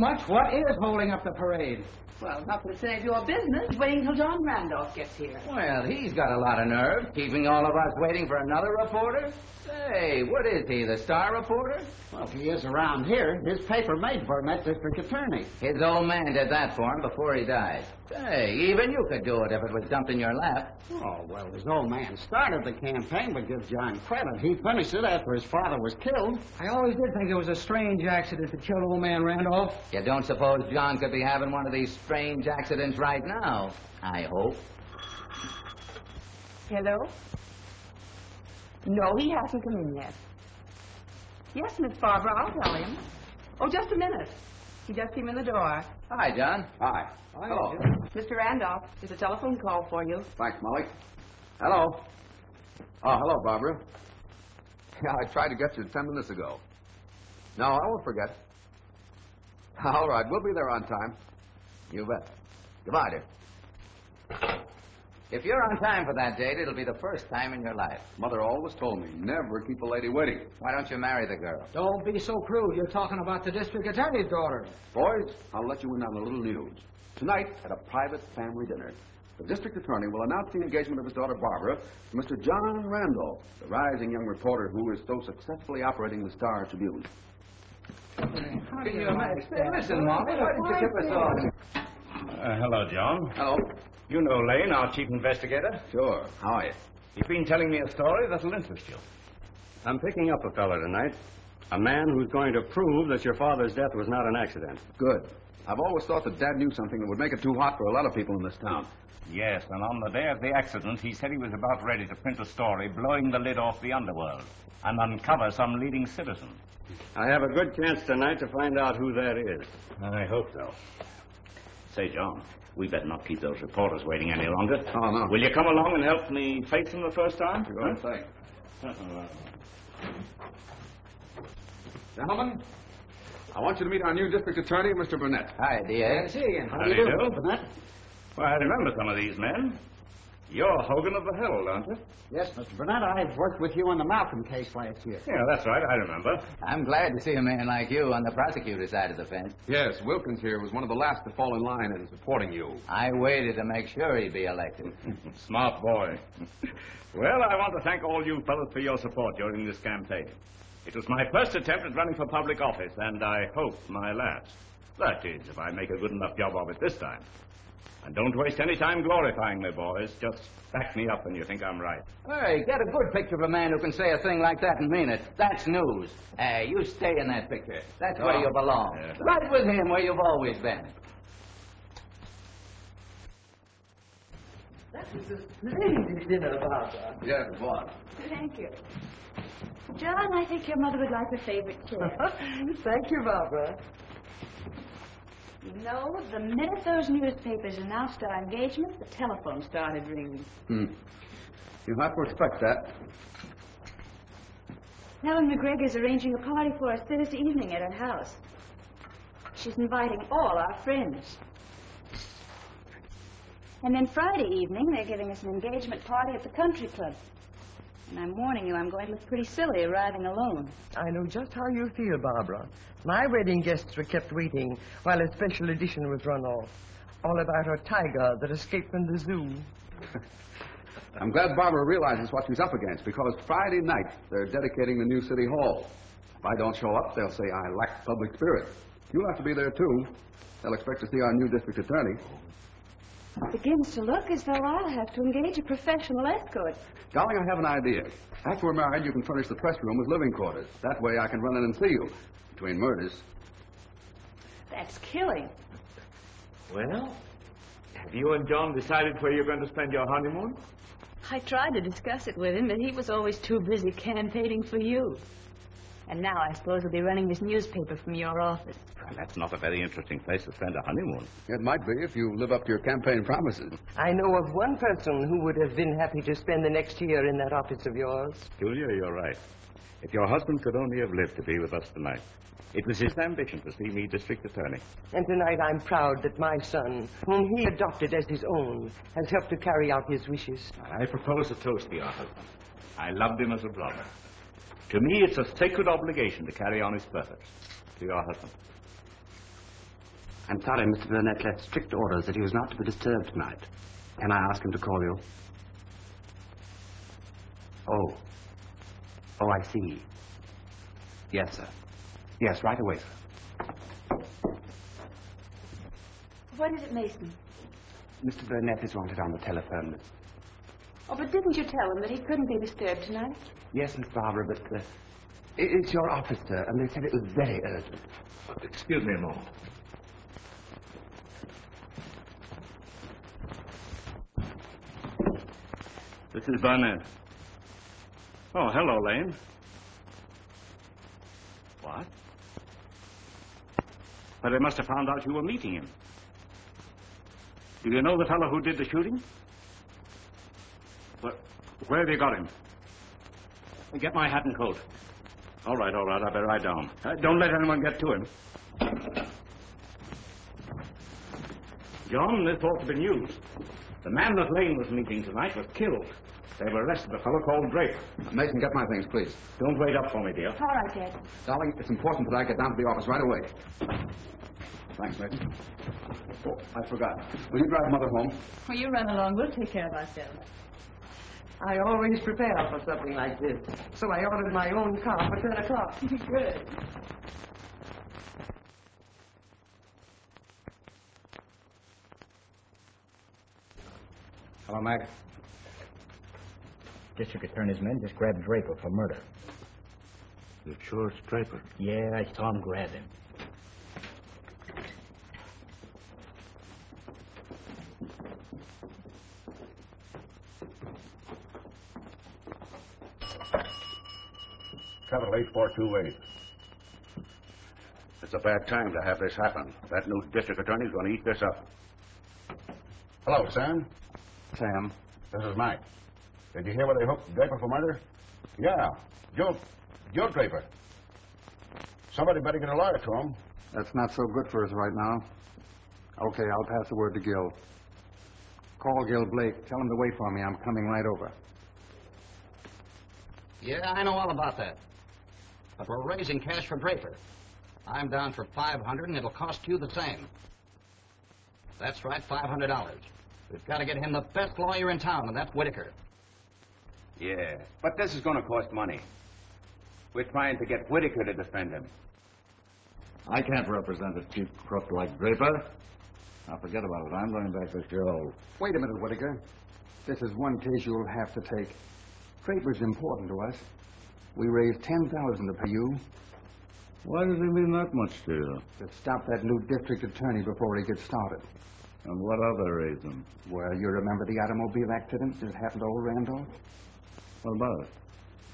much. What is holding up the parade? Well, not to save your business, waiting till John Randolph gets here. Well, he's got a lot of nerve, keeping all of us waiting for another reporter. Say, what is he, the Star reporter? Well, if he is around here, his paper made Burnett district attorney. His old man did that for him before he died. Say, even you could do it if it was dumped in your lap. Oh, well, his old man started the campaign, but give John credit. He finished it after his father was killed. I always did think it was a strange accident that killed old man Randolph. You don't suppose John could be having one of these strange accidents right now? I hope. Hello? No, he hasn't come in yet. Yes, Miss Barbara, I'll tell him. Oh, just a minute. He just came in the door. Hi, John. Hi. Hello. Mr. Randolph, there's a telephone call for you. Thanks, Molly. Hello. Oh, hello, Barbara. Yeah, I tried to get you 10 minutes ago. No, I won't forget. All right, we'll be there on time. You bet. Goodbye, dear. If you're on time for that date, it'll be the first time in your life. Mother always told me, never keep a lady waiting. Why don't you marry the girl? Don't be so crude. You're talking about the district attorney's daughter. Boys, I'll let you in on a little news. Tonight, at a private family dinner, the district attorney will announce the engagement of his daughter Barbara to Mr. John Randolph, the rising young reporter who is so successfully operating the Star Tribune. Can you imagine? Listen, Molly, why didn't you tip us off? Hello, John. Hello. You know Lane, our chief investigator. Sure. How are you? You've been telling me a story that'll interest you. I'm picking up a fella tonight. A man who's going to prove that your father's death was not an accident. Good. I've always thought that Dad knew something that would make it too hot for a lot of people in this town. Yes, and on the day of the accident, he said he was about ready to print a story blowing the lid off the underworld and uncover some leading citizen. I have a good chance tonight to find out who that is. I hope so. Say, John, we better not keep those reporters waiting any longer. Oh, no. Will you come along and help me face them the first time? Sure thing. Gentlemen, I want you to meet our new district attorney, Mr. Burnett. Hi, D.A. See you again. How do you do? Burnett? Well, I remember some of these men. You're Hogan of the Herald, aren't you? Yes, Mr. Burnett, I've worked with you on the Malcolm case last year. Yeah, that's right. I remember. I'm glad to see a man like you on the prosecutor's side of the fence. Yes, Wilkins here was one of the last to fall in line in supporting you. I waited to make sure he'd be elected. Smart boy. Well, I want to thank all you fellows for your support during this campaign. It was my first attempt at running for public office, and I hope my last. That is, if I make a good enough job of it this time. And don't waste any time glorifying me, boys. Just back me up when you think I'm right. Hey, get a good picture of a man who can say a thing like that and mean it. That's news. Hey, you stay in that picture. That's where you belong. Yeah. Right with him where you've always been. That was a splendid dinner, Barbara. Yes, it was. Thank you. John, I think your mother would like a favorite chair. Thank you, Barbara. You know, the minute those newspapers announced our engagement, the telephone started ringing. You'll have to expect that. Helen McGregor's arranging a party for us Thursday evening at her house. She's inviting all our friends. And then Friday evening, they're giving us an engagement party at the country club. And I'm warning you, I'm going to look pretty silly arriving alone. I know just how you feel, Barbara. My wedding guests were kept waiting while a special edition was run off. All about a tiger that escaped from the zoo. I'm glad Barbara realizes what she's up against, because Friday night they're dedicating the new city hall. If I don't show up, they'll say I lack public spirit. You'll have to be there, too. They'll expect to see our new district attorney. It begins to look as though I'll have to engage a professional escort. Darling, I have an idea. After we're married, you can furnish the press room with living quarters. That way I can run in and see you. Between murders. That's killing. Well, have you and John decided where you're going to spend your honeymoon? I tried to discuss it with him, but he was always too busy campaigning for you. And now I suppose he'll be running his newspaper from your office. Well, that's not a very interesting place to spend a honeymoon. It might be if you live up to your campaign promises. I know of one person who would have been happy to spend the next year in that office of yours. Julia, you're right. If your husband could only have lived to be with us tonight. It was his ambition to see me district attorney. And tonight I'm proud that my son, whom he adopted as his own, has helped to carry out his wishes. I propose a toast to your husband. I loved him as a brother. To me, it's a sacred obligation to carry on his purpose. To your husband. I'm sorry, Mr. Burnett left strict orders that he was not to be disturbed tonight. Can I ask him to call you? Oh. Oh, I see. Yes, sir. Yes, right away, sir. What is it, Mason? Mr. Burnett is wanted on the telephone. Oh, but didn't you tell him that he couldn't be disturbed tonight? Yes, Miss Barbara, but it's your office, sir, and they said it was very urgent. Excuse me a moment. This is Burnett. Oh, hello, Lane. What? But they must have found out you were meeting him. Do you know the fellow who did the shooting? Where have you got him? Get my hat and coat. All right, I better ride down. Don't let anyone get to him. John, this ought to be news. The man that Lane was meeting tonight was killed. They've arrested a fellow called Draper. Mason, get my things, please. Don't wait up for me, dear. All right, Dad. Darling, it's important that I get down to the office right away. Thanks, Mason. Oh, I forgot. Will you drive Mother home? Well, you run along. We'll take care of ourselves. I always prepare for something like this, so I ordered my own car for 10 o'clock. Good. Hello, Mac. District Attorney's men just grabbed Draper for murder. You sure it's Draper? Yeah, I saw him grab him. Travel 8428. It's a bad time to have this happen. That new district attorney's going to eat this up. Hello, Sam. Sam? This is Mike. Did you hear where they hooked Draper for murder? Yeah, Joe Draper. Somebody better get a lawyer to him. That's not so good for us right now. Okay, I'll pass the word to Gil. Call Gil Blake. Tell him to wait for me. I'm coming right over. Yeah, I know all about that. But we're raising cash for Draper. I'm down for $500, and it'll cost you the same. That's right, $500. We've got to get him the best lawyer in town, and that's Whitaker. Yeah, but this is going to cost money. We're trying to get Whitaker to defend him. I can't represent a cheap crook like Draper. Now, forget about it. I'm going back to Joe. Wait a minute, Whitaker. This is one case you'll have to take. Draper's important to us. We raised $10,000 to pay you. Why does he mean that much to you? To stop that new district attorney before he gets started. And what other reason? Well, you remember the automobile accident that happened to old Randolph? What about it?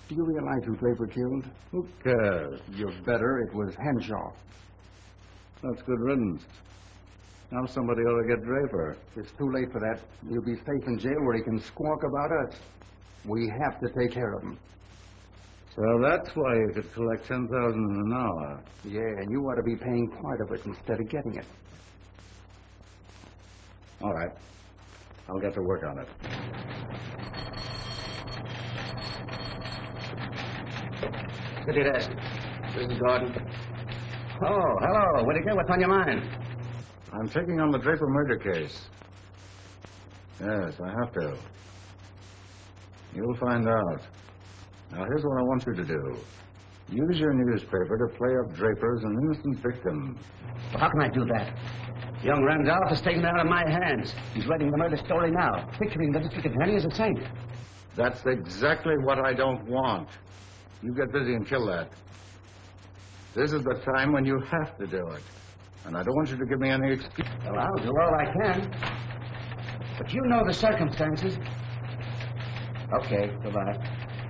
Do you realize who Draper killed? Who cares? You're better. It was Henshaw. That's good riddance. Now somebody ought to get Draper. It's too late for that. He'll be safe in jail where he can squawk about us. We have to take care of him. So that's why you could collect $10,000 an hour. Yeah, and you ought to be paying part of it instead of getting it. All right. I'll get to work on it. City desk. This is Gordon. Oh, hello, Whitaker. What's on your mind? I'm taking on the Draper murder case. Yes, I have to. You'll find out. Now, here's what I want you to do. Use your newspaper to play up Draper as an innocent victim. Well, how can I do that? Young Randolph has taken it out of my hands. He's writing the murder story now, picturing the district attorney as a saint. That's exactly what I don't want. You get busy and kill that. This is the time when you have to do it. And I don't want you to give me any excuse. Well, I'll do all I can. But you know the circumstances. Okay, goodbye.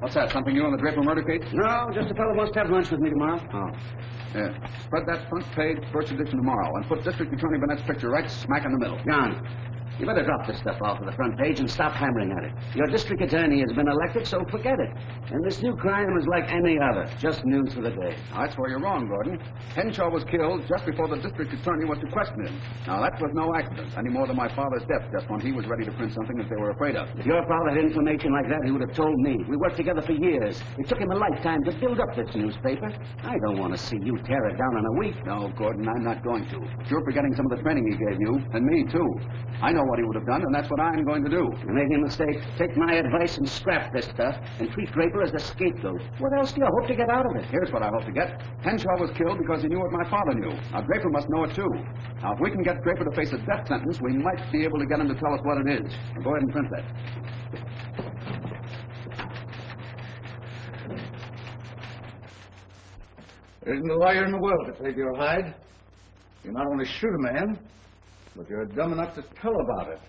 What's that, something new on the Draper murder case? No, just a fellow wants to have lunch with me tomorrow. Oh. Yeah. Spread that front page, first edition tomorrow, and put District Attorney Burnett's picture right smack in the middle. John, You better drop this stuff off of the front page and stop hammering at it. Your district attorney has been elected, so forget it. And this new crime is like any other. Just news for the day. That's where you're wrong, Gordon. Henshaw was killed just before the district attorney was to question him. Now, that was no accident, any more than my father's death, just when he was ready to print something that they were afraid of. If your father had information like that, he would have told me. We worked together for years. It took him a lifetime to build up this newspaper. I don't want to see you tear it down in a week. No, Gordon, I'm not going to. You're forgetting some of the training he gave you, and me, too. I know what he would have done, and that's what I'm going to do. You're making a mistake. Take my advice and scrap this stuff and treat Draper as the scapegoat. What else do you hope to get out of it? Here's what I hope to get. Henshaw was killed because he knew what my father knew. Now, Draper must know it, too. Now, if we can get Draper to face a death sentence, we might be able to get him to tell us what it is. Now, go ahead and print that. There isn't a lawyer in the world to save your hide. You not only shoot a man, but you're dumb enough to tell about it.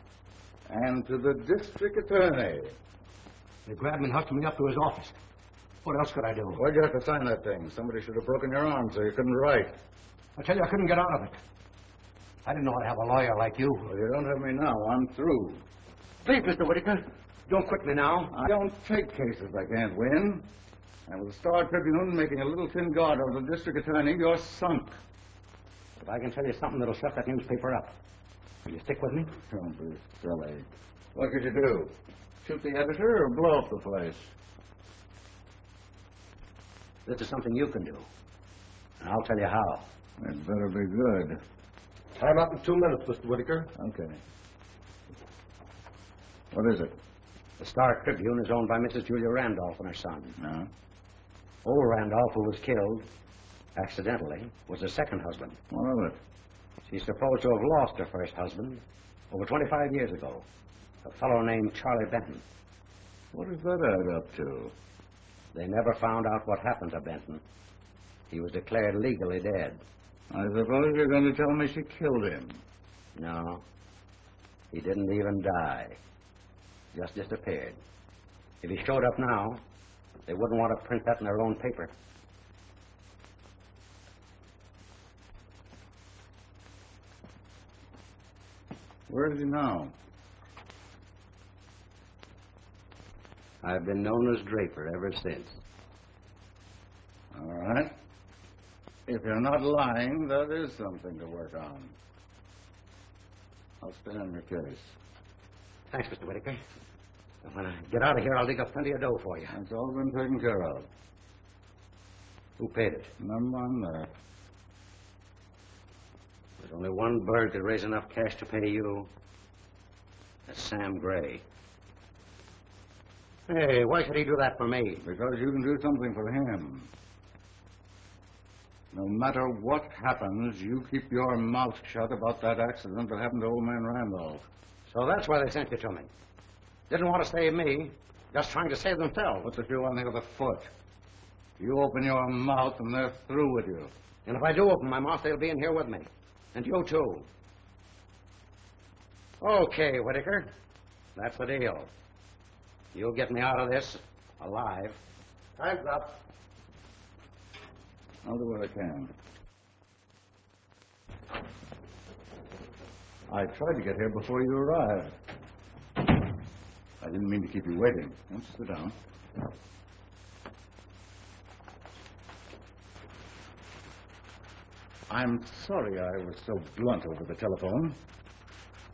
And to the district attorney. They grabbed me and hustled me up to his office. What else could I do? Why'd you have to sign that thing? Somebody should have broken your arm so you couldn't write. I tell you, I couldn't get out of it. I didn't know I'd have a lawyer like you. Well, you don't have me now. I'm through. Please, Mr. Whitaker, don't quit me now. I don't take cases I can't win. And with the Star Tribune making a little thin guard over the district attorney, you're sunk. But I can tell you something that'll shut that newspaper up. Will you stick with me? Don't be silly. What could you do? Shoot the editor or blow up the place? This is something you can do. And I'll tell you how. It better be good. Time up in 2 minutes, Mr. Whitaker. Okay. What is it? The Star Tribune is owned by Mrs. Julia Randolph and her son. No. Old Randolph, who was killed accidentally, was her second husband. What of it? She's supposed to have lost her first husband over 25 years ago, a fellow named Charlie Benton. What does that add up to? They never found out what happened to Benton. He was declared legally dead. I suppose you're going to tell me she killed him. No. He didn't even die. Just disappeared. If he showed up now, they wouldn't want to print that in their own paper. Where is he now? I've been known as Draper ever since. All right. If you're not lying, that is something to work on. I'll stay on your case. Thanks, Mr. Whitaker. When I get out of here, I'll dig up plenty of dough for you. That's all been taken care of. Who paid it? None on there. There's only one bird could raise enough cash to pay you. That's Sam Gray. Hey, why should he do that for me? Because you can do something for him. No matter what happens, you keep your mouth shut about that accident that happened to old man Randolph. So that's why they sent you to me. Didn't want to save me, just trying to save themselves. What's the shoe on the other foot? You open your mouth and they're through with you. And if I do open my mouth, they'll be in here with me. And you too. Okay, Whitaker. That's the deal. You'll get me out of this alive. Time's up. I'll do what I can. I tried to get here before you arrived. I didn't mean to keep you waiting. Won't you sit down? I'm sorry I was so blunt over the telephone,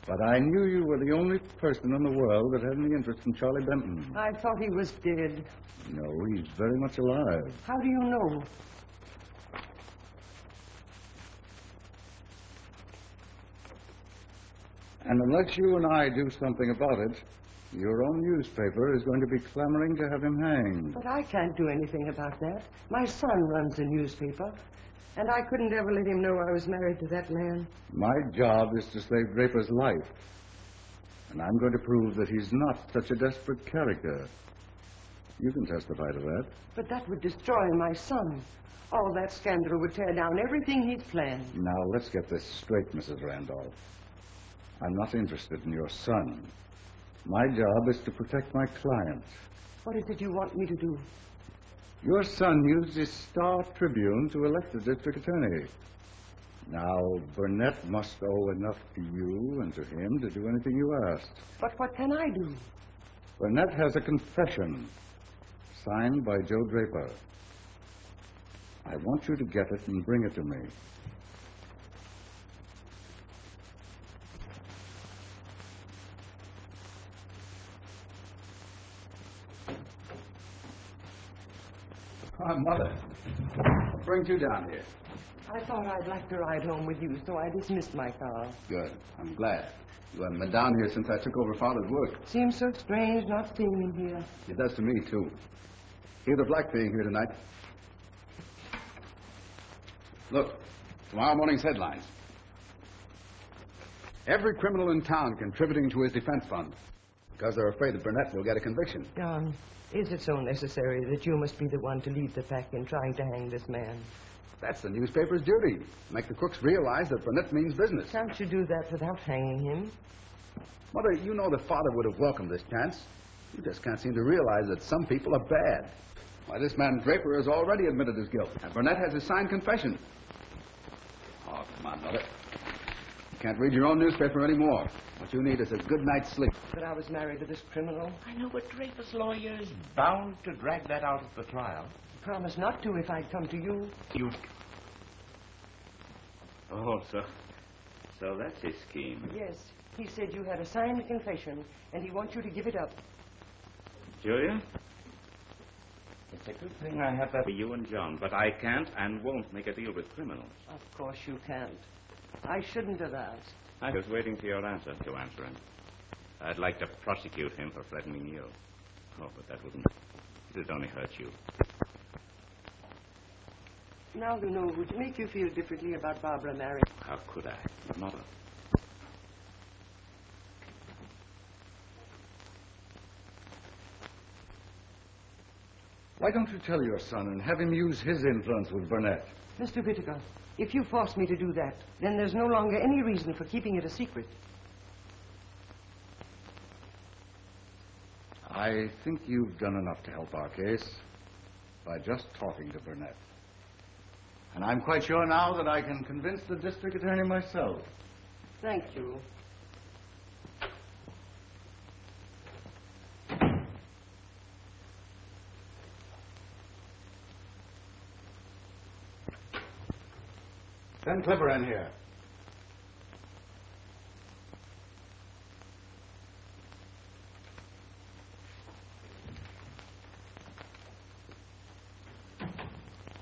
but I knew you were the only person in the world that had any interest in Charlie Benton. I thought he was dead. No, he's very much alive. How do you know? And unless you and I do something about it, your own newspaper is going to be clamoring to have him hanged. But I can't do anything about that. My son runs a newspaper, and I couldn't ever let him know I was married to that man. My job is to save Draper's life. And I'm going to prove that he's not such a desperate character. You can testify to that. But that would destroy my son. All that scandal would tear down everything he'd planned. Now, let's get this straight, Mrs. Randolph. I'm not interested in your son. My job is to protect my client. What is it you want me to do? Your son used his Star Tribune to elect the district attorney. Now, Burnett must owe enough to you and to him to do anything you asked. But what can I do? Burnett has a confession signed by Joe Draper. I want you to get it and bring it to me. Oh, Mother. What brings you down here? I thought I'd like to ride home with you, so I dismissed my car. Good. I'm glad. You haven't been down here since I took over Father's work. Seems so strange not seeing him here. It does to me, too. Hear the black being here tonight. Look, tomorrow morning's headlines. Every criminal in town contributing to his defense fund because they're afraid that Burnett will get a conviction. John, is it so necessary that you must be the one to lead the pack in trying to hang this man? That's the newspaper's duty. Make the crooks realize that Burnett means business. Can't you do that without hanging him? Mother, you know that Father would have welcomed this chance. You just can't seem to realize that some people are bad. Why, this man Draper has already admitted his guilt, and Burnett has his signed confession. Oh, come on, Mother. You can't read your own newspaper anymore. What you need is a good night's sleep. That I was married to this criminal? I know, but Draper's lawyer is bound to drag that out at the trial. Promise not to if I'd come to you. You... Oh, so that's his scheme. Yes. He said you had a signed confession, and he wants you to give it up. Julia? It's a good thing I have that... For you and John, but I can't and won't make a deal with criminals. Of course you can't. I shouldn't have asked. I was waiting for your answer to answer him. I'd like to prosecute him for threatening you. Oh, but that wouldn't... It'd only hurt you. Now you know, would it make you feel differently about Barbara marrying? How could I? Mother. Why don't you tell your son and have him use his influence with Burnett? Mr. Whittaker, if you force me to do that, then there's no longer any reason for keeping it a secret. I think you've done enough to help our case by just talking to Burnett. And I'm quite sure now that I can convince the district attorney myself. Thank you. Send Clipper in here.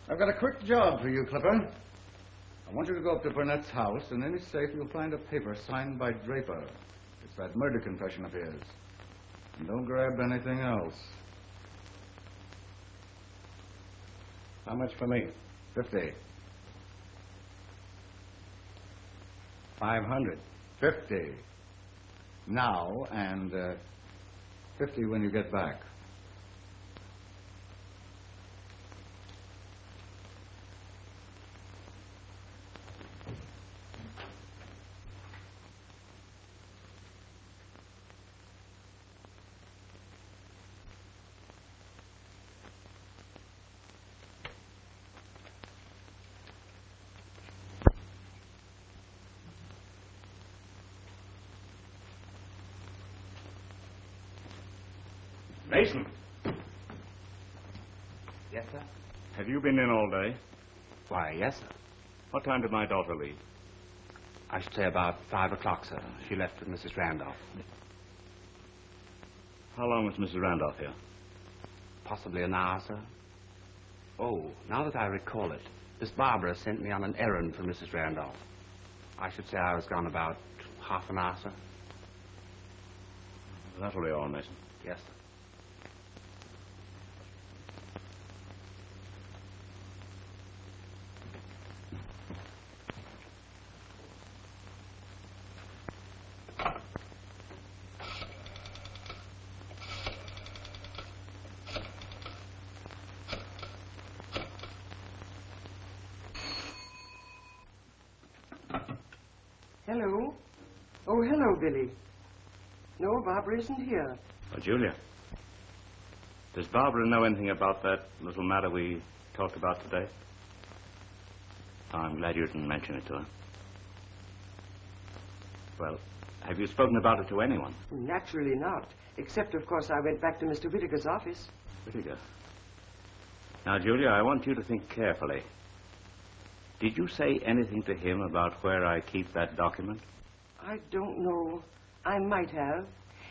I've got a quick job for you, Clipper. I want you to go up to Burnett's house. In any safe, you'll find a paper signed by Draper. It's that murder confession of his. And don't grab anything else. How much for me? 50. 500. 50. Now, and 50 when you get back. Mason, Yes, sir? have you been in all day? Why, yes, sir. What time did my daughter leave? I should say about 5 o'clock, sir. She left with Mrs. Randolph. How long was Mrs. Randolph here? Possibly an hour, sir. Oh, now that I recall it, Miss Barbara sent me on an errand for Mrs. Randolph. I should say I was gone about half an hour, sir. That'll be all, Mason. Yes, sir. Hello? Oh, hello, Billy. No, Barbara isn't here. Oh, Julia. Does Barbara know anything about that little matter we talked about today? Oh, I'm glad you didn't mention it to her. Well, have you spoken about it to anyone? Naturally not. Except, of course, I went back to Mr. Whittaker's office. Whittaker? Now, Julia, I want you to think carefully. Did you say anything to him about where I keep that document? I don't know. I might have.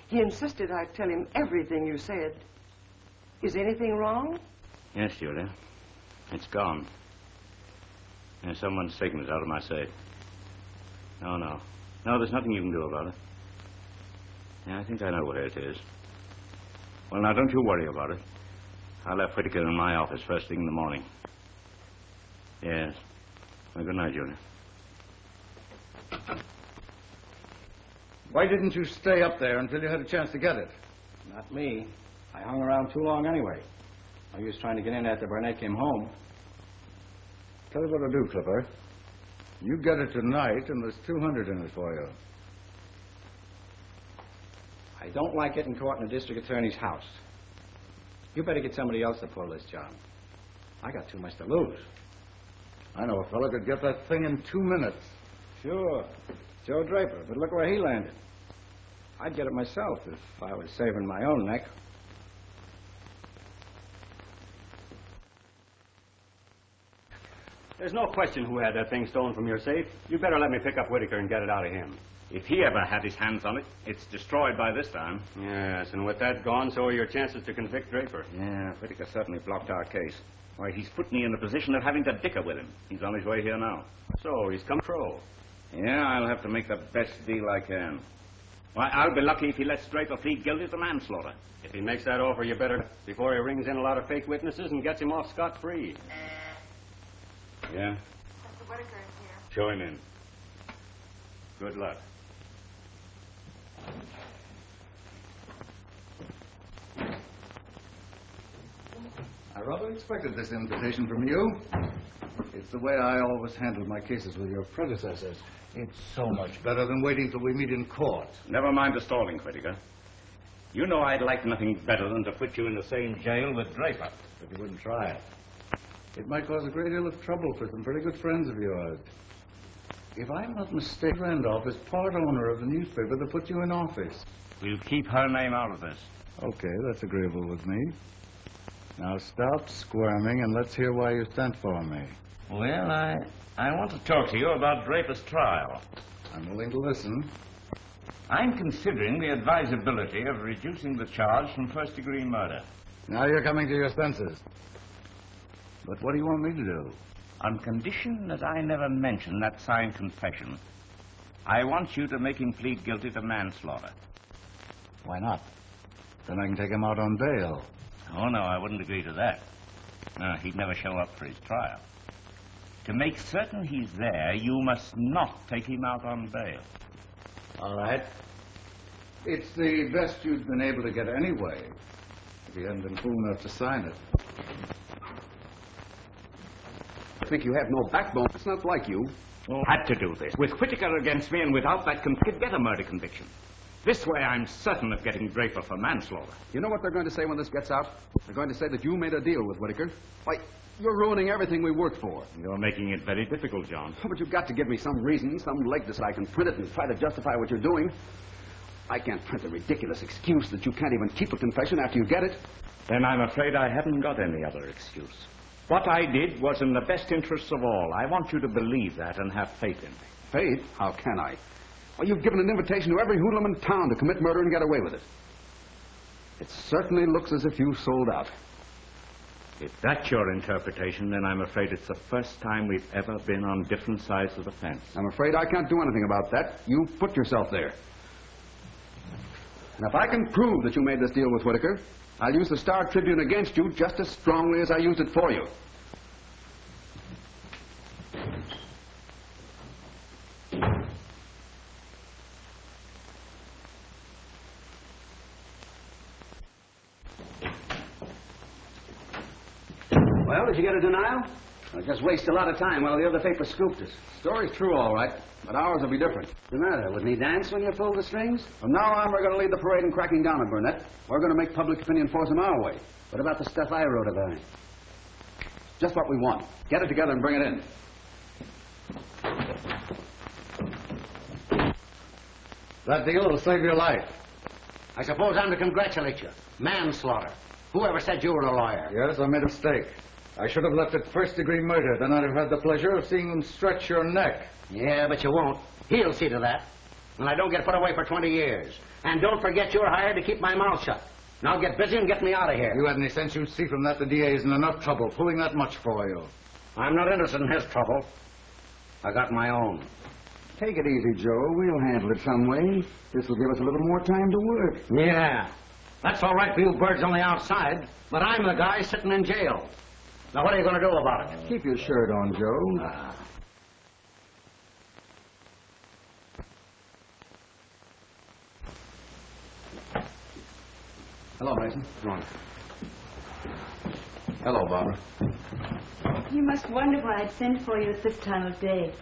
He insisted I'd tell him everything you said. Is anything wrong? Yes, Julia. It's gone. There's someone's taken it out of my safe. No, there's nothing you can do about it. Yeah, I think I know where it is. Well, now, don't you worry about it. I left Whittaker in my office first thing in the morning. Yes. Well, good night, Julia. Why didn't you stay up there until you had a chance to get it? Not me. I hung around too long anyway. I was trying to get in after Burnett came home. Tell you what I'll do, Clipper. You get it tonight, and there's $200 in it for you. I don't like getting caught in a district attorney's house. You better get somebody else to pull this job. I got too much to lose. I know a fellow could get that thing in 2 minutes. Sure. Joe Draper, but look where he landed. I'd get it myself if I was saving my own neck. There's no question who had that thing stolen from your safe. You better let me pick up Whittaker and get it out of him. If he ever had his hands on it, it's destroyed by this time. Yes, and with that gone, so are your chances to convict Draper. Yeah, Whittaker certainly blocked our case. Why, he's put me in the position of having to dicker with him. He's on his way here now. So, he's come through. Yeah, I'll have to make the best deal I can. Why, I'll be lucky if he lets Draper plead guilty to manslaughter. If he makes that offer, you better, before he rings in a lot of fake witnesses and gets him off scot-free. Yeah? Mr. Whittaker is here. Show him in. Good luck. I rather expected this invitation from you. It's the way I always handled my cases with your predecessors. It's so much better than waiting till we meet in court. Never mind the stalling, Whittaker. You know I'd like nothing better than to put you in the same jail with Draper. But you wouldn't try it. It might cause a great deal of trouble for some pretty good friends of yours. If I'm not mistaken, Randolph is part owner of the newspaper that put you in office. We'll keep her name out of this. Okay, that's agreeable with me. Now stop squirming and let's hear why you sent for me. Well, I want to talk to you about Draper's trial. I'm willing to listen. I'm considering the advisability of reducing the charge from first-degree murder. Now you're coming to your senses. But what do you want me to do? On condition that I never mention that signed confession, I want you to make him plead guilty to manslaughter. Why not? Then I can take him out on bail. Oh, no, I wouldn't agree to that. No, he'd never show up for his trial. To make certain he's there, you must not take him out on bail. All right. It's the best you've been able to get anyway, if you hadn't been fool enough to sign it. I think you have no backbone. It's not like you. Had to do this. With Whittaker against me and without that could get a murder conviction. This way I'm certain of getting Draper for manslaughter. You know what they're going to say when this gets out? They're going to say that you made a deal with Whittaker. Why, you're ruining everything we worked for. You're making it very difficult, John. Oh, but you've got to give me some reason, some leg that I can print it and try to justify what you're doing. I can't print a ridiculous excuse that you can't even keep a confession after you get it. Then I'm afraid I haven't got any other excuse. What I did was in the best interests of all. I want you to believe that and have faith in me. Faith? How can I? Well, you've given an invitation to every hoodlum in town to commit murder and get away with it. It certainly looks as if you sold out. If that's your interpretation, then I'm afraid it's the first time we've ever been on different sides of the fence. I'm afraid I can't do anything about that. You put yourself there. And if I can prove that you made this deal with Whittaker, I'll use the Star Tribune against you just as strongly as I used it for you. Well, did you get a denial? I just wasted a lot of time while the other paper scooped us. Story's true, all right, but ours will be different. What's the matter? Wouldn't he dance when you pulled the strings? From now on, we're going to lead the parade in cracking down on Burnett. We're going to make public opinion force him our way. What about the stuff I wrote about him? Just what we want. Get it together and bring it in. That deal will save your life. I suppose I'm to congratulate you. Manslaughter. Whoever said you were a lawyer? Yes, I made a mistake. I should have left it first-degree murder. Then I'd have had the pleasure of seeing them stretch your neck. Yeah, but you won't. He'll see to that. And I don't get put away for 20 years. And don't forget you're hired to keep my mouth shut. Now get busy and get me out of here. If you had any sense, you'd see from that the DA isn't enough trouble pulling that much for you. I'm not interested in his trouble. I got my own. Take it easy, Joe. We'll handle it some way. This will give us a little more time to work. Yeah. That's all right for you birds on the outside, but I'm the guy sitting in jail. Now, what are you going to do about it? Keep your shirt on, Joe. Hello, Mason. Come on. Hello, Barbara. You must wonder why I'd send for you at this time of day.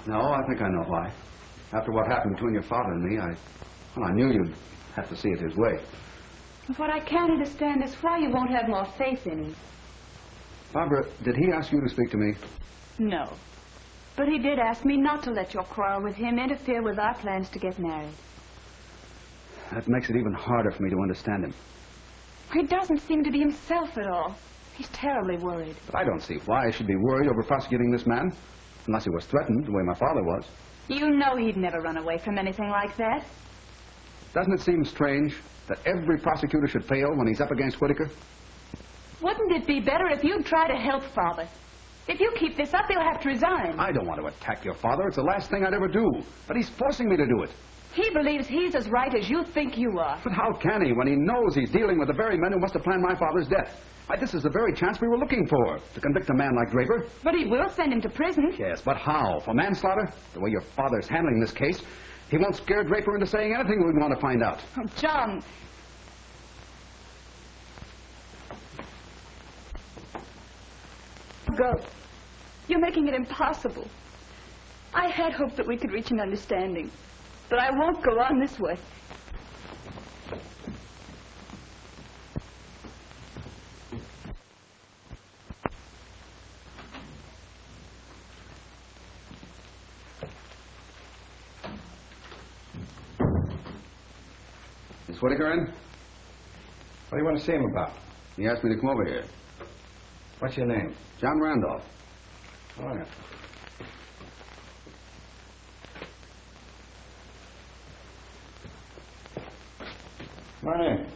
No, I think I know why. After what happened between your father and me, I knew you'd have to see it his way. What I can't understand is why you won't have more faith in him. Barbara, did he ask you to speak to me? No. But he did ask me not to let your quarrel with him interfere with our plans to get married. That makes it even harder for me to understand him. He doesn't seem to be himself at all. He's terribly worried. But I don't see why I should be worried over prosecuting this man, unless he was threatened the way my father was. You know he'd never run away from anything like that. Doesn't it seem strange that every prosecutor should fail when he's up against Whitaker? Wouldn't it be better if you'd try to help Father? If you keep this up, he'll have to resign. I don't want to attack your father. It's the last thing I'd ever do. But he's forcing me to do it. He believes he's as right as you think you are. But how can he when he knows he's dealing with the very men who must have planned my father's death? Why, this is the very chance we were looking for, to convict a man like Draper. But he will send him to prison. Yes, but how? For manslaughter? The way your father's handling this case, he won't scare Draper into saying anything we'd want to find out. Oh, John. Go. You're making it impossible. I had hoped that we could reach an understanding. But I won't go on this way. Is Whitaker in? What do you want to see him about? He asked me to come over here. What's your name? John Randolph. Oh, yeah. Come on in.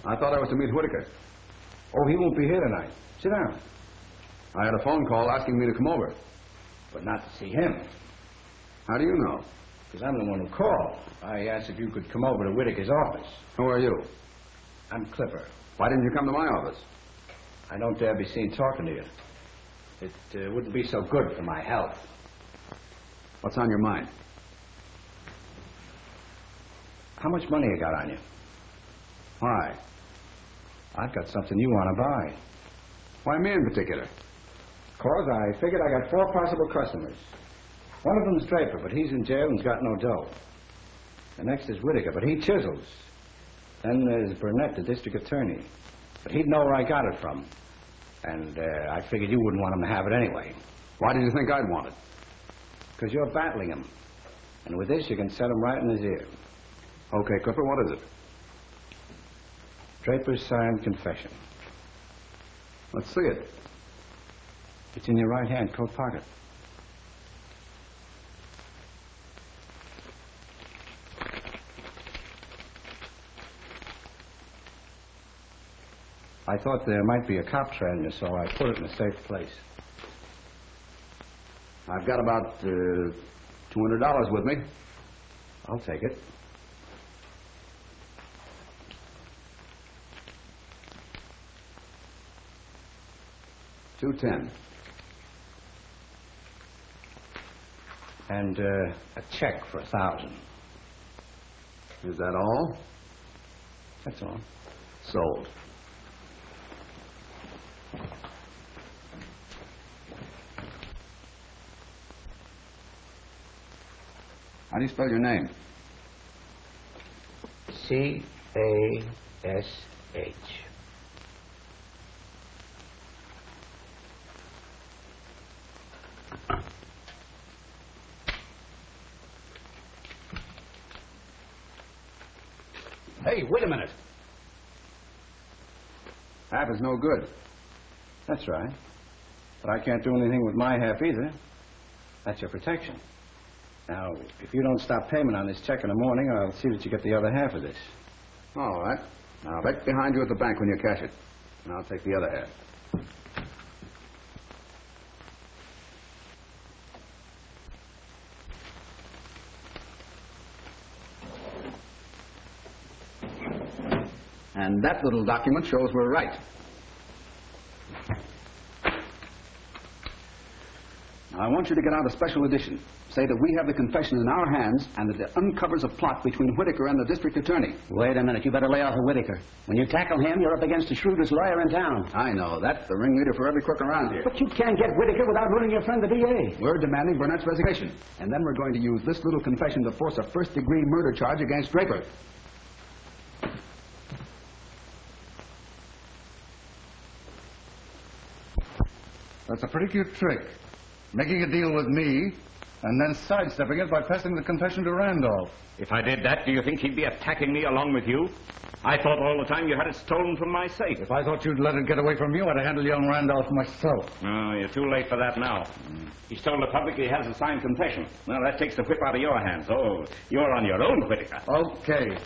I thought I was to meet Whitaker. Oh, he won't be here tonight. Sit down. I had a phone call asking me to come over. But not to see him. How do you know? Because I'm the one who called. I asked if you could come over to Whitaker's office. Who are you? I'm Clipper. Why didn't you come to my office? I don't dare be seen talking to you. It wouldn't be so good for my health. What's on your mind? How much money you got on you? Why? I've got something you want to buy. Why me in particular? 'Cause I figured I got 4 possible customers. One of them's Draper, but he's in jail and's got no dough. The next is Whitaker, but he chisels. Then there's Burnett, the district attorney. But he'd know where I got it from. And I figured you wouldn't want him to have it anyway. Why did you think I'd want it? 'Cause you're battling him. And with this, you can set him right in his ear. Okay, Clipper, what is it? Draper's signed confession. Let's see it. It's in your right hand coat pocket. I thought there might be a cop trailing you, so I put it in a safe place. I've got about $200 with me. I'll take it. $210. And a check for $1,000. Is that all? That's all. Sold. How do you spell your name? C-A-S-H. Hey, wait a minute. Half is no good. That's right. But I can't do anything with my half either. That's your protection. Now, if you don't stop payment on this check in the morning, I'll see that you get the other half of this. All right. Now, right behind you at the bank when you cash it. And I'll take the other half. And that little document shows we're right. Now, I want you to get out a special edition. Say that we have the confession in our hands and that it uncovers a plot between Whitaker and the district attorney. Wait a minute. You better lay off of Whitaker. When you tackle him, you're up against the shrewdest lawyer in town. I know. That's the ringleader for every crook around here. But you can't get Whitaker without ruining your friend, the DA. We're demanding Burnett's resignation. And then we're going to use this little confession to force a first-degree murder charge against Draper. That's a pretty cute trick. Making a deal with me, and then sidestepping it by passing the confession to Randolph. If I did that, do you think he'd be attacking me along with you? I thought all the time you had it stolen from my safe. If I thought you'd let it get away from you, I'd handle young Randolph myself. Oh, you're too late for that now. He's told the public he has a signed confession. Well, that takes the whip out of your hands. Oh, you're on your own, Whitaker. Okay.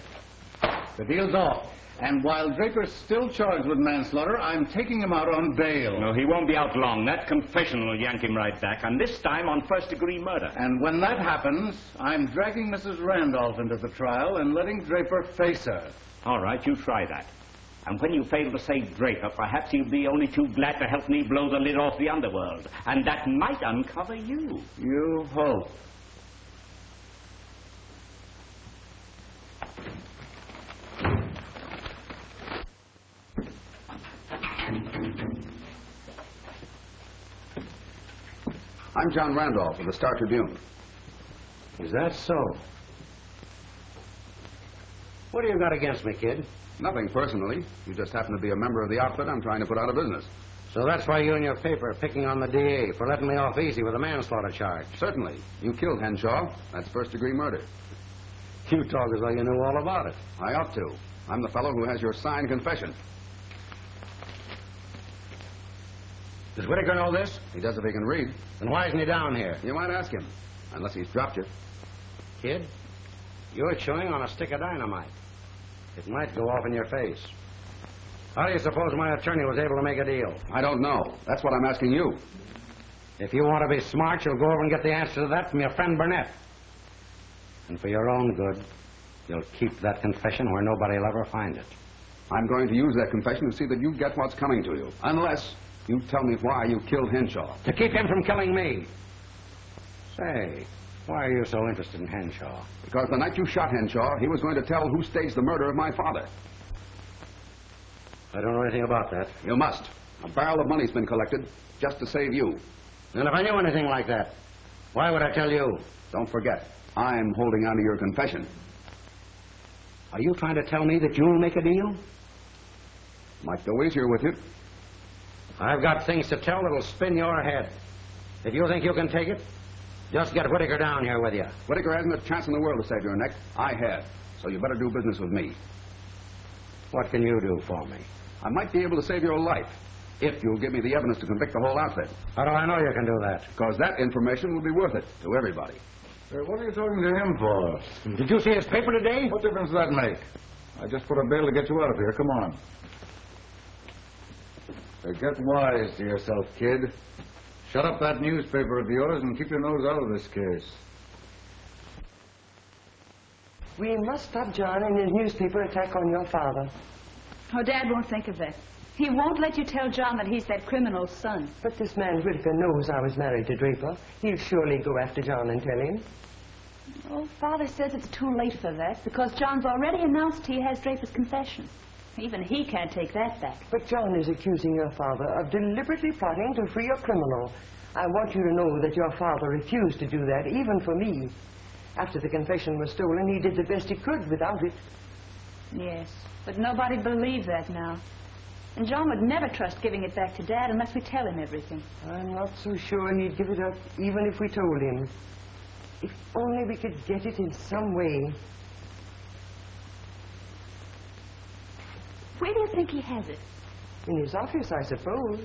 The deal's off. And while Draper's still charged with manslaughter, I'm taking him out on bail. No, he won't be out long. That confession will yank him right back, and this time on first-degree murder. And when that happens, I'm dragging Mrs. Randolph into the trial and letting Draper face her. All right, you try that. And when you fail to save Draper, perhaps he'll be only too glad to help me blow the lid off the underworld. And that might uncover you. You hope. I'm John Randolph of the Star Tribune. Is that so? What do you got against me, kid? Nothing personally. You just happen to be a member of the outfit I'm trying to put out of business. So that's why you and your paper are picking on the DA for letting me off easy with a manslaughter charge. Certainly. You killed Henshaw. That's first-degree murder. You talk as though you knew all about it. I ought to. I'm the fellow who has your signed confession. Does Whitaker know this? He does if he can read. Then why isn't he down here? You might ask him. Unless he's dropped you. Kid, you're chewing on a stick of dynamite. It might go off in your face. How do you suppose my attorney was able to make a deal? I don't know. That's what I'm asking you. If you want to be smart, you'll go over and get the answer to that from your friend Burnett. And for your own good, you'll keep that confession where nobody'll ever find it. I'm going to use that confession to see that you get what's coming to you. Unless you tell me why you killed Henshaw. To keep him from killing me. Say, why are you so interested in Henshaw? Because the night you shot Henshaw, he was going to tell who staged the murder of my father. I don't know anything about that. You must. A barrel of money's been collected just to save you. And if I knew anything like that, why would I tell you? Don't forget, I'm holding on to your confession. Are you trying to tell me that you'll make a deal? Might go easier with you. I've got things to tell that'll spin your head. If you think you can take it, just get Whitaker down here with you. Whitaker hasn't a chance in the world to save your neck. I have. So you better do business with me. What can you do for me? I might be able to save your life if you'll give me the evidence to convict the whole outfit. How do I know you can do that? Because that information will be worth it to everybody. What are you talking to him for? Did you see his paper today? What difference does that make? I just put a bail to get you out of here. Come on. Get wise to yourself, kid. Shut up that newspaper of yours and keep your nose out of this case. We must stop John and his newspaper attack on your father. Oh, Dad won't think of that. He won't let you tell John that he's that criminal's son. But this man Whitaker knows I was married to Draper. He'll surely go after John and tell him. Oh, Father says it's too late for that because John's already announced he has Draper's confession. Even he can't take that back. But John is accusing your father of deliberately plotting to free a criminal. I want you to know that your father refused to do that, even for me. After the confession was stolen, he did the best he could without it. Yes, but nobody believes that now. And John would never trust giving it back to Dad unless we tell him everything. I'm not so sure he'd give it up, even if we told him. If only we could get it in some way. you think he has it? In his office, I suppose.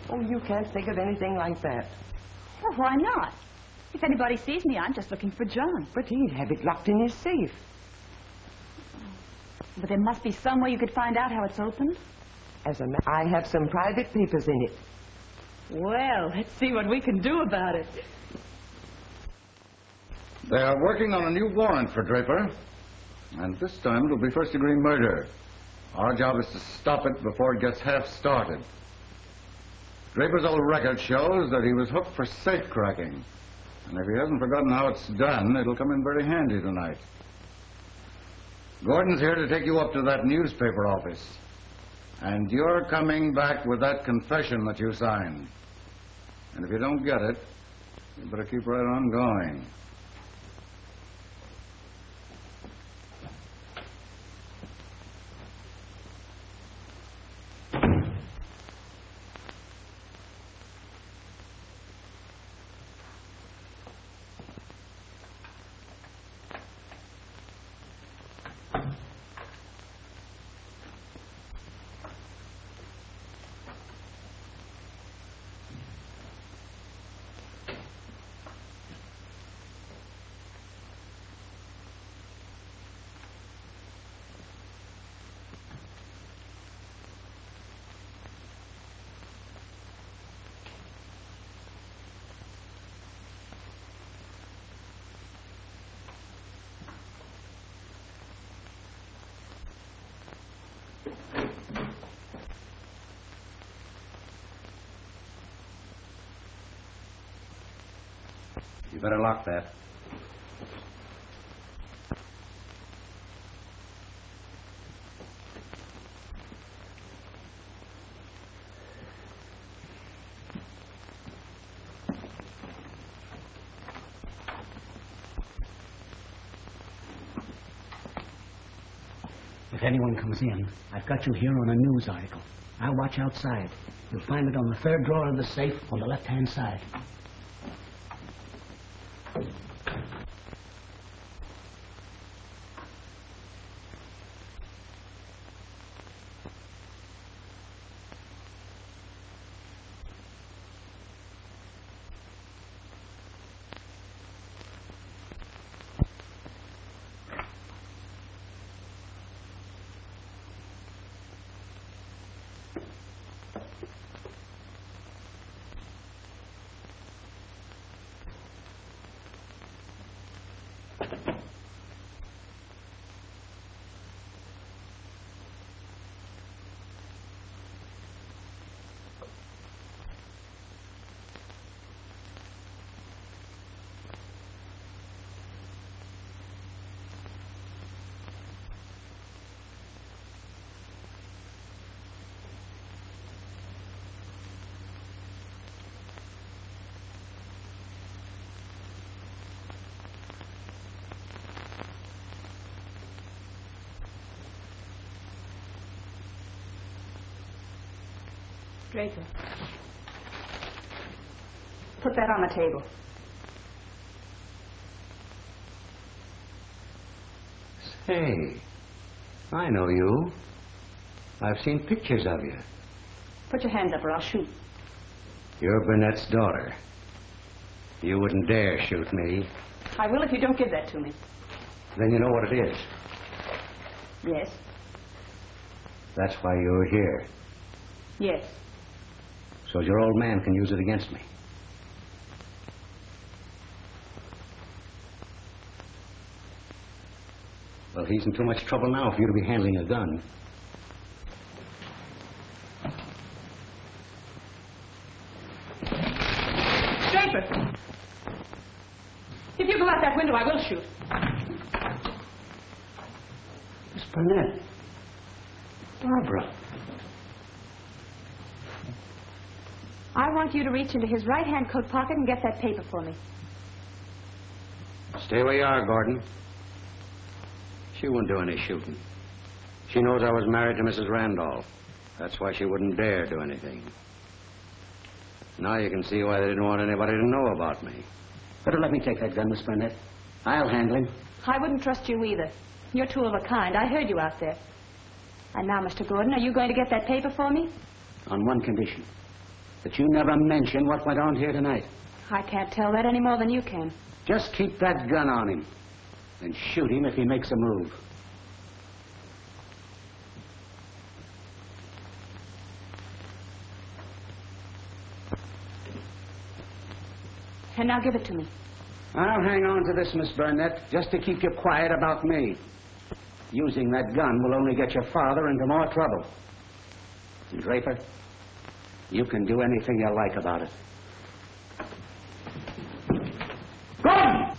Oh, you can't think of anything like that. Well, why not? If anybody sees me, I'm just looking for John. But he'd have it locked in his safe. But there must be some way you could find out how it's opened. I have some private papers in it. Well, let's see what we can do about it. They are working on a new warrant for Draper. And this time it'll be first-degree murder. Our job is to stop it before it gets half started. Draper's old record shows that he was hooked for safe cracking. And if he hasn't forgotten how it's done, it'll come in very handy tonight. Gordon's here to take you up to that newspaper office. And you're coming back with that confession that you signed. And if you don't get it, you better keep right on going. You better lock that. If anyone comes in, I've got you here on a news article. I'll watch outside. You'll find it on the third drawer of the safe on the left-hand side. Draper. Put that on the table. Say, I know you. I've seen pictures of you. Put your hands up or I'll shoot. You're Burnett's daughter. You wouldn't dare shoot me. I will if you don't give that to me. Then you know what it is. Yes. That's why you're here. Yes. So your old man can use it against me. Well, he's in too much trouble now for you to be handling a gun. Draper! If you go out that window, I will shoot. Miss Burnett. Barbara. I want you to reach into his right-hand coat pocket and get that paper for me. Stay where you are, Gordon. She wouldn't do any shooting. She knows I was married to Mrs. Randolph. That's why she wouldn't dare do anything. Now you can see why they didn't want anybody to know about me. Better let me take that gun, Miss Burnett. I'll handle him. I wouldn't trust you either. You're two of a kind. I heard you out there. And now, Mr. Gordon, are you going to get that paper for me? On one condition. That you never mention what went on here tonight. I can't tell that any more than you can. Just keep that gun on him. And shoot him if he makes a move. And now give it to me. I'll hang on to this, Miss Burnett, just to keep you quiet about me. Using that gun will only get your father into more trouble. And Draper, you can do anything you like about it. Gordon!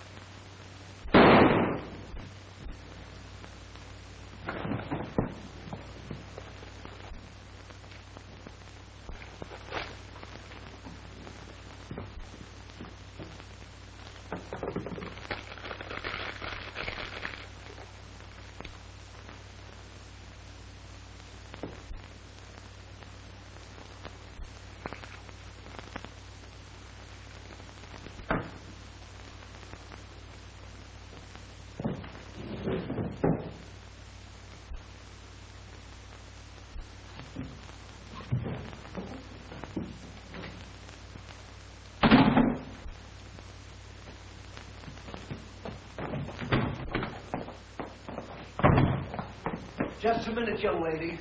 Just a minute, young lady.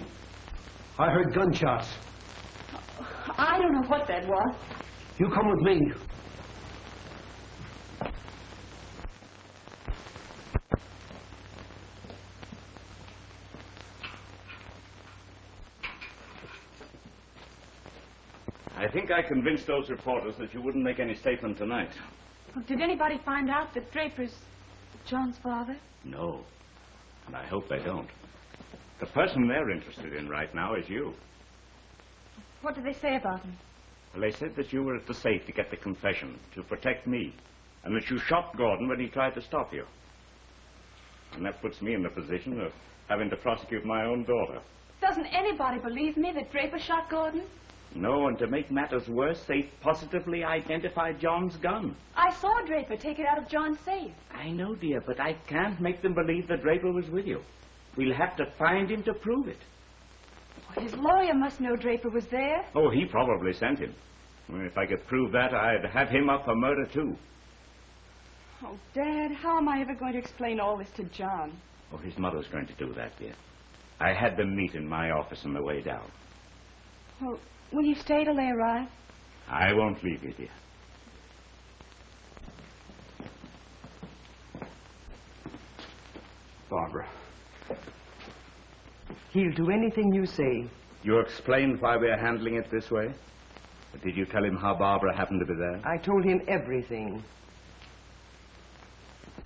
I heard gunshots. I don't know what that was. You come with me. I think I convinced those reporters that you wouldn't make any statement tonight. Did anybody find out that Draper's John's father? No. And I hope they don't. The person they're interested in right now is you. What did they say about him? Well, they said that you were at the safe to get the confession, to protect me, and that you shot Gordon when he tried to stop you. And that puts me in the position of having to prosecute my own daughter. Doesn't anybody believe me that Draper shot Gordon? No, and to make matters worse, they positively identified John's gun. I saw Draper take it out of John's safe. I know, dear, but I can't make them believe that Draper was with you. We'll have to find him to prove it. Well, his lawyer must know Draper was there. Oh, he probably sent him. Well, if I could prove that, I'd have him up for murder, too. Oh, Dad, how am I ever going to explain all this to John? Oh, his mother's going to do that, dear. I had them meet in my office on the way down. Well, will you stay till they arrive? I won't leave you, dear. Barbara. He'll do anything you say. You explained why we're handling it this way? But did you tell him how Barbara happened to be there? I told him everything.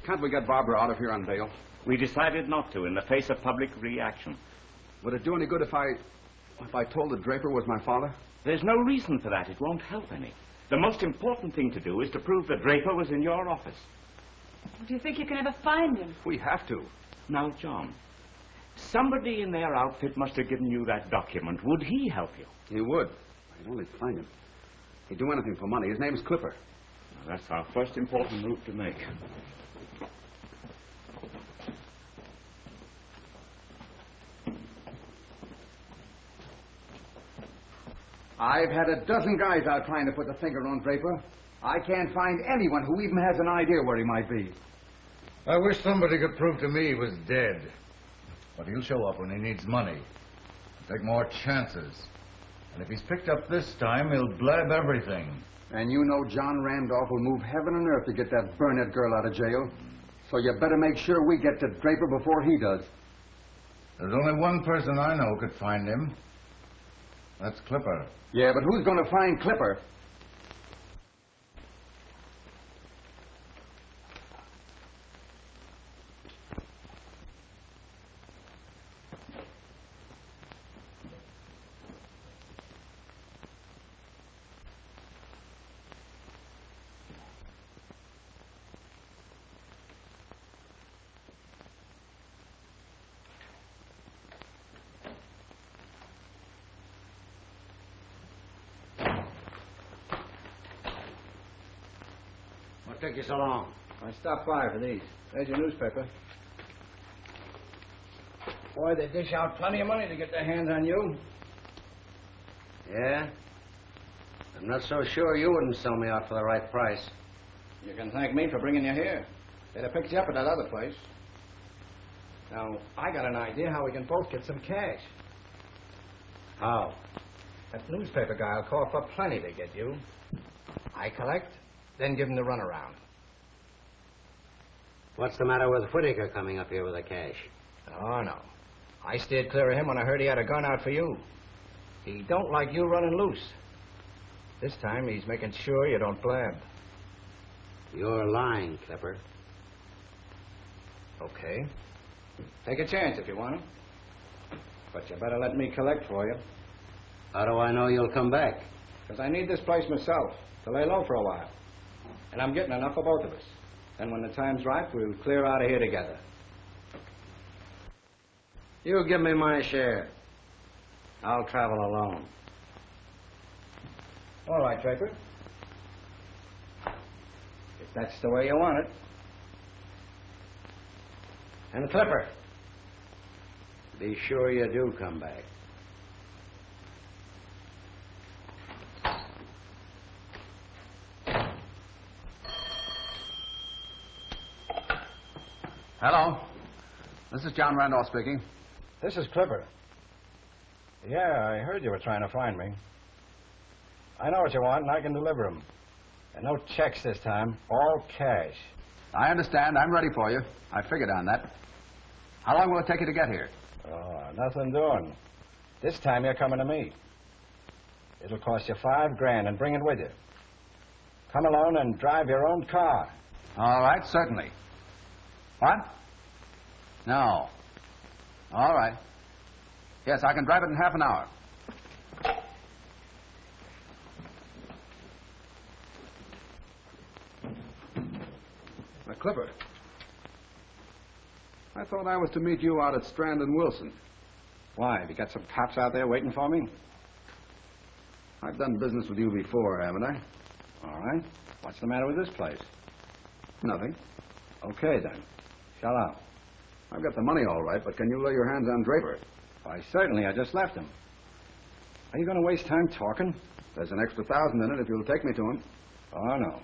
Can't we get Barbara out of here on bail? We decided not to in the face of public reaction. Would it do any good if I told that Draper was my father? There's no reason for that. It won't help any. The most important thing to do is to prove that Draper was in your office. Do you think you can ever find him? We have to. Now, John, somebody in their outfit must have given you that document. Would he help you? He would. I'd only find him. He'd do anything for money. His name's Clipper. Well, that's our first important move to make. I've had a dozen guys out trying to put the finger on Draper. I can't find anyone who even has an idea where he might be. I wish somebody could prove to me he was dead. But he'll show up when he needs money. Take more chances. And if he's picked up this time, he'll blab everything. And you know John Randolph will move heaven and earth to get that Burnett girl out of jail. So you better make sure we get to Draper before he does. There's only one person I know could find him. That's Clipper. Yeah, but who's going to find Clipper? What took you so long? I stopped by for these. There's your newspaper. Boy, they dish out plenty of money to get their hands on you. Yeah? I'm not so sure you wouldn't sell me out for the right price. You can thank me for bringing you here. They'd have picked you up at that other place. Now, I got an idea how we can both get some cash. How? That newspaper guy will call for plenty to get you. I collect, then give him the runaround. What's the matter with Whitaker coming up here with the cash? Oh, no. I steered clear of him when I heard he had a gun out for you. He don't like you running loose. This time he's making sure you don't blab. You're lying, Clipper. Okay. Take a chance if you want to. But you better let me collect for you. How do I know you'll come back? Because I need this place myself to lay low for a while. And I'm getting enough for both of us. Then when the time's right, we'll clear out of here together. You give me my share. I'll travel alone. All right, Draper. If that's the way you want it. And Clipper, be sure you do come back. Hello. This is John Randolph speaking. This is Clipper. Yeah, I heard you were trying to find me. I know what you want, and I can deliver them. And no checks this time, all cash. I understand. I'm ready for you. I figured on that. How long will it take you to get here? Oh, nothing doing. This time you're coming to me. It'll cost you $5,000 and bring it with you. Come alone and drive your own car. All right, certainly. What? No. All right. Yes, I can drive it in half an hour. Now, Clipper, I thought I was to meet you out at Strand and Wilson. Why? Have you got some cops out there waiting for me? I've done business with you before, haven't I? All right. What's the matter with this place? Nothing. Okay, then. Shell out. I've got the money all right, but can you lay your hands on Draper? Why, certainly. I just left him. Are you going to waste time talking? There's an extra $1,000 in it if you'll take me to him. Oh, no.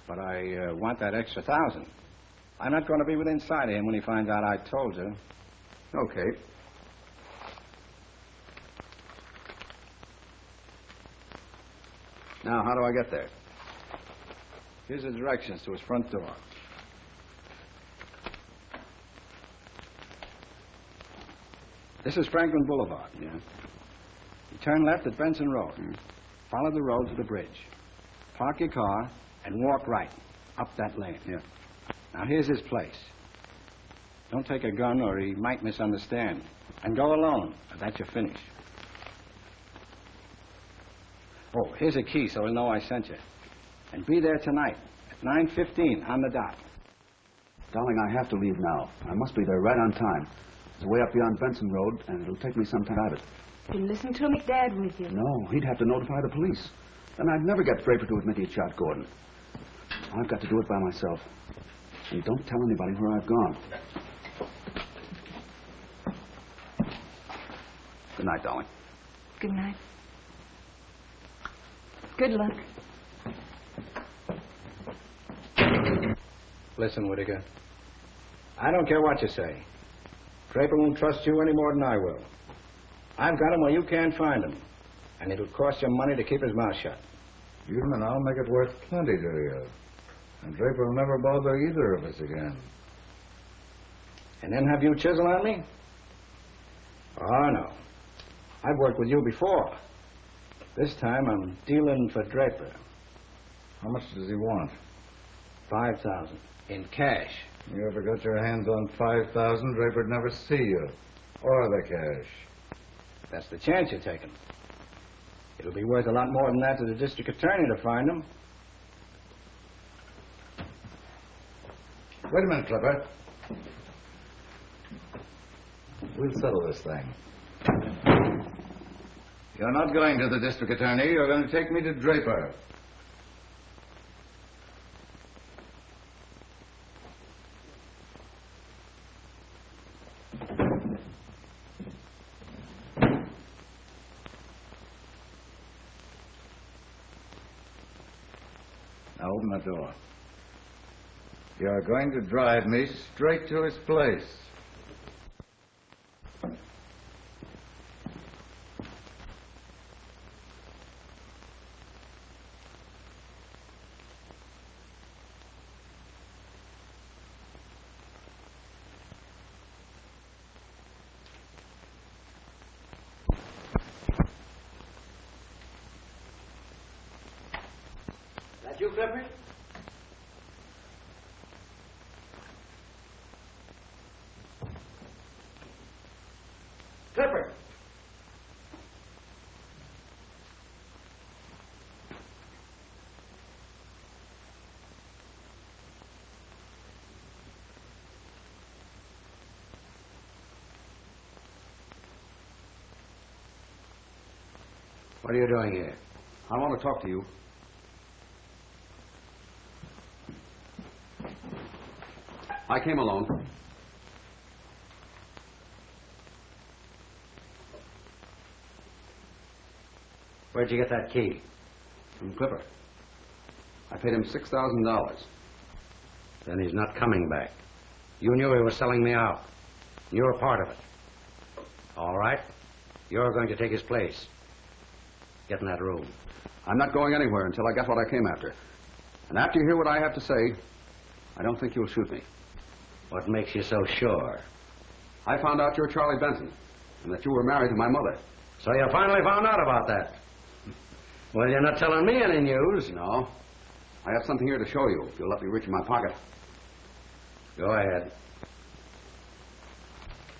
But I want that extra $1,000. I'm not going to be within sight of him when he finds out I told you. Okay. Now, how do I get there? Here's the directions to his front door. This is Franklin Boulevard. Yeah. You turn left at Benson Road. Follow the road to the bridge. Park your car and walk right up that lane. Yeah. Now, here's his place. Don't take a gun or he might misunderstand. And go alone. That's your finish. Oh, here's a key so he'll know I sent you. And be there tonight at 9:15 on the dot. Darling, I have to leave now. I must be there right on time. It's way up beyond Benson Road, and it'll take me some time out of it. You listen to him, Dad, with you. No, he'd have to notify the police. Then I'd never get Draper to admit he'd shot Gordon. I've got to do it by myself. And don't tell anybody where I've gone. Good night, darling. Good night. Good luck. Listen, Whitaker. I don't care what you say. Draper won't trust you any more than I will. I've got him where you can't find him. And it'll cost you money to keep his mouth shut. And I'll make it worth plenty to you. And Draper will never bother either of us again. And then have you chisel on me? Oh, no. I've worked with you before. This time I'm dealing for Draper. How much does he want? $5,000 in cash. You ever got your hands on $5,000, Draper'd never see you. Or the cash. That's the chance you're taking. It'll be worth a lot more than that to the district attorney to find him. Wait a minute, Clipper. We'll settle this thing. You're not going to the district attorney. You're going to take me to Draper. open the door. You're going to drive me straight to his place. That you, Clifford? Clifford! What are you doing here? I want to talk to you. I came alone. Where'd you get that key? From Clipper. I paid him $6,000. Then he's not coming back. You knew he was selling me out. You were part of it. All right. You're going to take his place. Get in that room. I'm not going anywhere until I get what I came after. And after you hear what I have to say, I don't think you'll shoot me. What makes you so sure? I found out you're Charlie Benson, and that you were married to my mother. So you finally found out about that? Well, you're not telling me any news. No. I have something here to show you, if you'll let me reach in my pocket. Go ahead.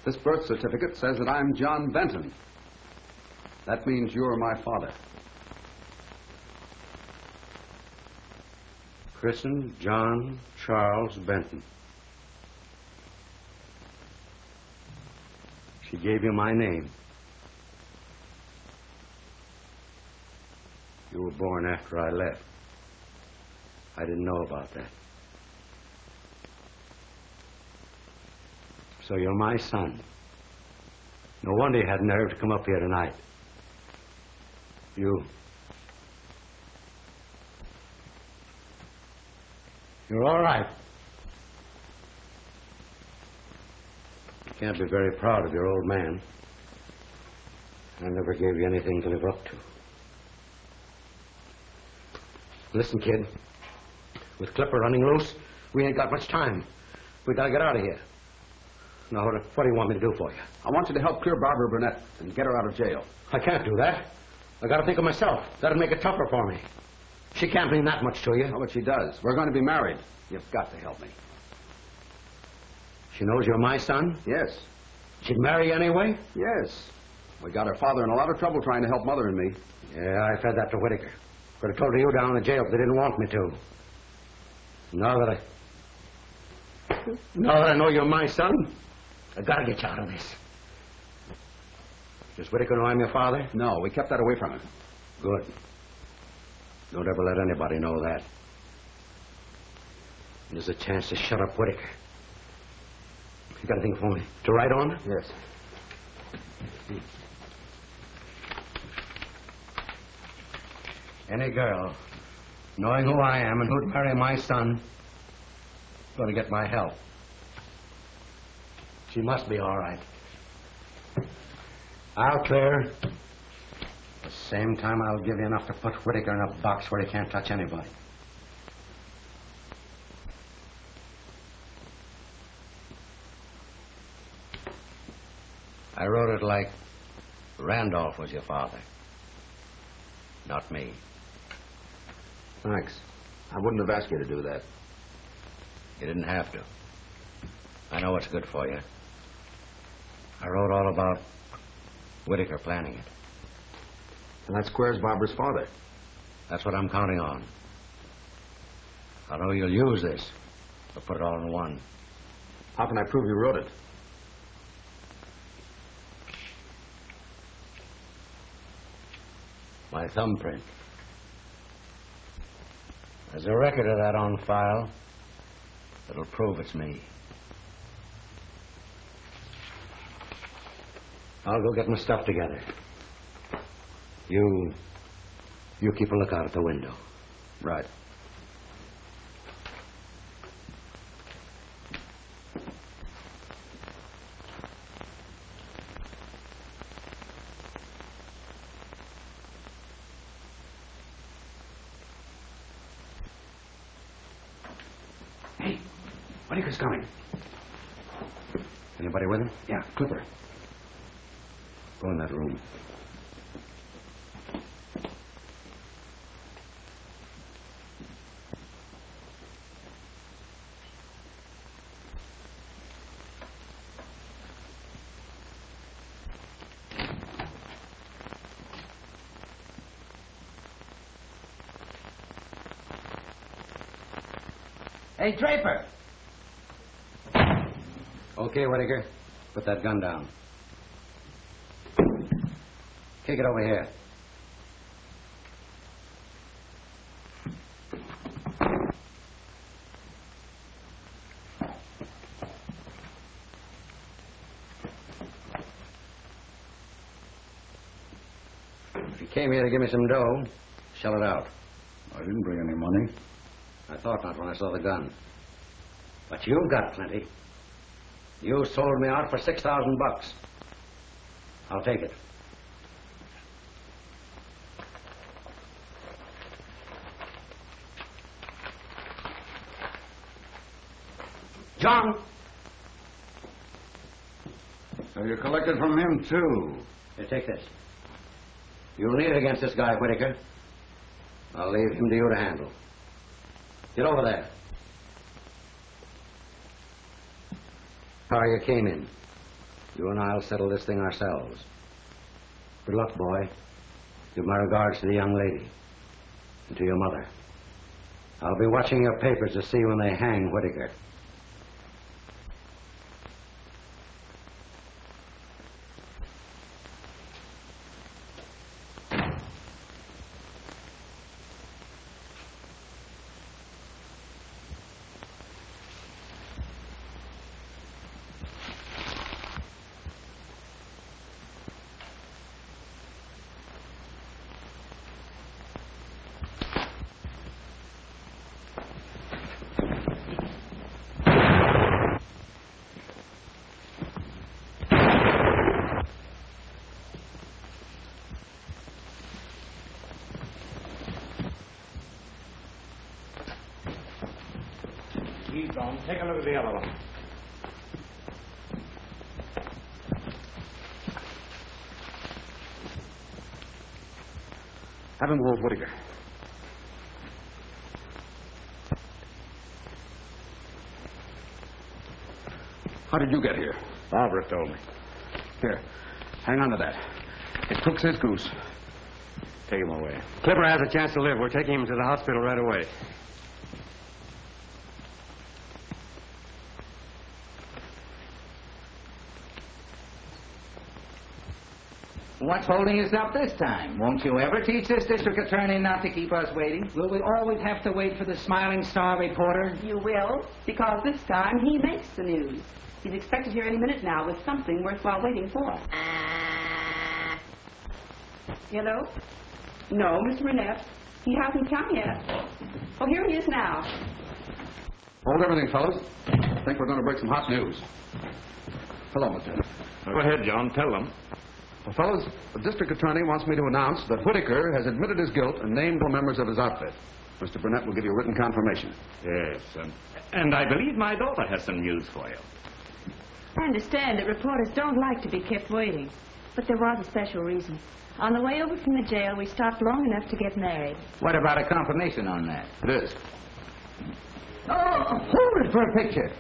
This birth certificate says that I'm John Benton. That means you're my father. Christened John Charles Benton. She gave you my name. You were born after I left. I didn't know about that. So you're my son. No wonder you had nerve to come up here tonight. You're all right. You can't be very proud of your old man. I never gave you anything to live up to. Listen, kid. With Clipper running loose, we ain't got much time. We gotta get out of here. Now, what do you want me to do for you? I want you to help clear Barbara Burnett and get her out of jail. I can't do that. I gotta think of myself. That'll make it tougher for me. She can't mean that much to you. Oh, but she does. We're going to be married. You've got to help me. She knows you're my son? Yes. She'd marry you anyway? Yes. We got her father in a lot of trouble trying to help Mother and me. Yeah, I fed that to Whitaker. Could have told you down in the jail if they didn't want me to. Now that I know you're my son, I gotta get you out of this. Does Whitaker know I'm your father? No, we kept that away from him. Good. Don't ever let anybody know that. There's a chance to shut up Whitaker. You got anything for me to write on? Yes. Any girl, knowing who I am and who'd marry my son, going to get my help. She must be all right. I'll clear. At the same time, I'll give you enough to put Whitaker in a box where he can't touch anybody. I wrote it like Randolph was your father, not me. Thanks. I wouldn't have asked you to do that. You didn't have to. I know what's good for you. I wrote all about Whitaker planning it. And that squares Barbara's father. That's what I'm counting on. I know you'll use this, but put it all in one. How can I prove you wrote it? My thumbprint. There's a record of that on file that'll prove it's me. I'll go get my stuff together. You keep a lookout at the window. Right. Whitaker's coming. Anybody with him? Yeah, Clipper. Go in that room. Hey, Draper. Okay, Whitaker. Put that gun down. Kick it over here. If you came here to give me some dough, shell it out. I didn't bring any money. I thought not when I saw the gun. But you've got plenty. You sold me out for $6,000. I'll take it. John! So you collected from him, too? Here, take this. You'll need it against this guy, Whitaker. I'll leave him to you to handle. Get over there. How you came in. You and I'll settle this thing ourselves. Good luck, boy. Give my regards to the young lady and to your mother. I'll be watching your papers to see when they hang Whitaker. Take a look at the other one. Have him hold Whitaker. How did you get here? Barbara told me. Here, hang on to that. It cooks his goose. Take him away. Clipper has a chance to live. We're taking him to the hospital right away. What's holding us up this time? Won't you ever teach this district attorney not to keep us waiting? Will we always have to wait for the Smiling Star reporter? You will, because this time he makes the news. He's expected here any minute now with something worthwhile waiting for. Hello? No, Mr. Burnett. He hasn't come yet. Oh, here he is now. Hold everything, fellas. I think we're going to break some hot news. Hello, Lieutenant. Go ahead, John. Tell them. Well, fellas, the district attorney wants me to announce that Whitaker has admitted his guilt and named the members of his outfit. Mr. Burnett will give you written confirmation. Yes, and I believe my daughter has some news for you. I understand that reporters don't like to be kept waiting, but there was a special reason. On the way over from the jail, we stopped long enough to get married. What about a confirmation on that? It is. Oh, hold it for a picture.